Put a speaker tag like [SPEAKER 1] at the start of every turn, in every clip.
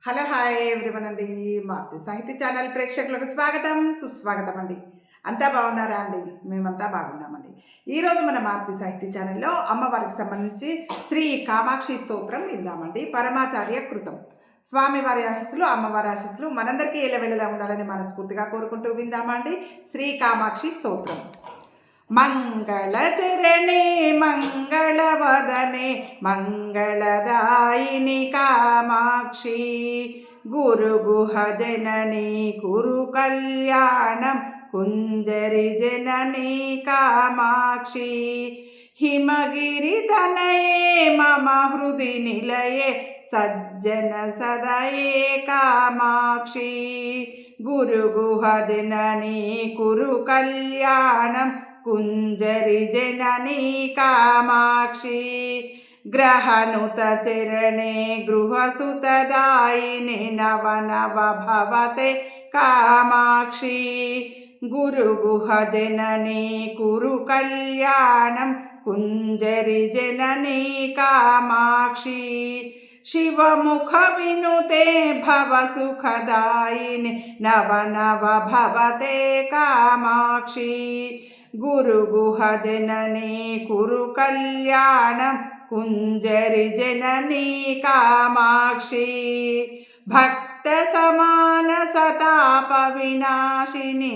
[SPEAKER 1] Hello hi everyone అండి. మారుతి సాహిత్య channel ప్రేక్షకులకు స్వాగతం సుస్వాగతం అండి. అంతా బాగున్నారా అండి? మేమంతా బాగున్నామండి. ఈరోజు మన మారుతి సాహిత్య ఛానల్లో అమ్మవారికి సంబంధించి శ్రీ కామాక్షి స్తోత్రం విందామండి. పరమాచార్య కృతం. స్వామివారి ఆశీస్సులు అమ్మవారి ఆశీస్సులు మనందరికీ ఎల్లవెళ్ళలా ఉండాలని మనస్ఫూర్తిగా కోరుకుంటూ విందామండి. శ్రీ కామాక్షి స్తోత్రం. మంగళచరణే మంగళవదనే మంగళదాయిని కామాక్షి గురుగుహ జనని కురు కళ్యాణం కుంజరి జనని కామాక్షి హిమగిరి తనయే మమ హృది నిలయే సజ్జన సదయే కామాక్షి గురుగుహ జనని కురు కళ్యాణం కుంజరి జనని కామాక్షి గ్రహనుత చరణే గృహసుతదాయిని నవ నవ భవతే కామాక్షి గురుగుహ జనని కురు కళ్యాణం కుంజరి జనని కామాక్షి శివముఖ వినుతే భవ సుఖదాయిని నవ నవ భవతే కామాక్షి గురుగుహ జనని కురు కళ్యాణం కుంజరి జనని కామాక్షి భక్త సమాన సతాప వినాశిని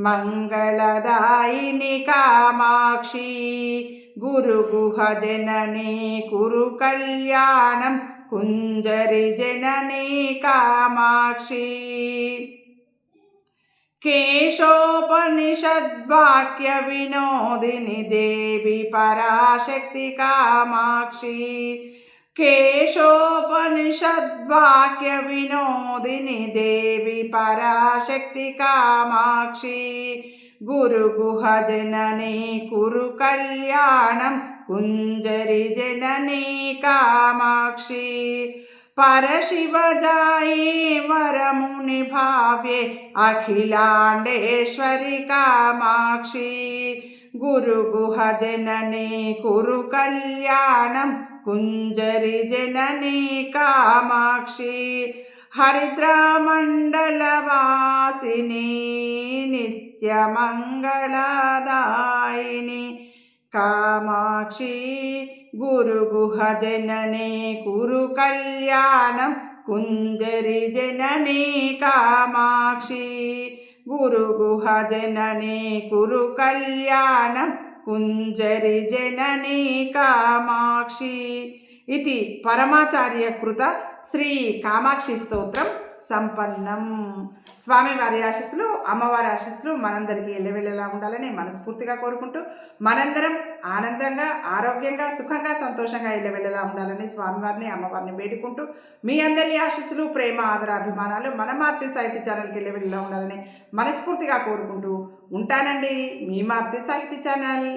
[SPEAKER 1] మంగళదాయిని కామాక్షి గురుగుహ జనని కురు కళ్యాణం కుంజరి జనని కామాక్షి కేశోపనిషద్వాక్య వినోదిని దేవి పరాశక్తి కామాక్షి కేశోపనిషద్వాక్య వినోదిని దేవి పరాశక్తి కామాక్షి గురుగుహ జనని కురు కళ్యాణం కుంజరి జనని కామాక్షి పరశివజాయే వరముని భావ్యే అఖిలాండేశ్వరి కామాక్షి గురుగుహ జనని కురు కళ్యాణం కుంజరి జనని కామాక్షి హరిద్రామండలవాసిని నిత్యమంగళదాయిని కామాక్షి గురుగుహ జనని కురు కళ్యాణం కుంజరి జనని కామాక్షి గురుగుహ జనని కురు కళ్యాణం కుంజరి జనని కామాక్షి. ఇది పరమాచార్య కృత శ్రీ కామాక్షి స్తోత్రం సంపన్నం. స్వామివారి ఆశీస్సులు అమ్మవారి ఆశీస్సులు మనందరికీ ఎల్లవెళ్ళలా ఉండాలని మనస్ఫూర్తిగా కోరుకుంటూ మనందరం ఆనందంగా ఆరోగ్యంగా సుఖంగా సంతోషంగా ఎల్లవెళ్ళలా ఉండాలని స్వామివారిని అమ్మవారిని వేడుకుంటూ మీ అందరి ఆశీస్సులు ప్రేమ ఆదర అభిమానాలు మన మారుతి సాహిత్య ఛానల్కి ఎల్లవెళ్ళలా ఉండాలని మనస్ఫూర్తిగా కోరుకుంటూ ఉంటానండి. మీ మారుతి సాహిత్య ఛానల్.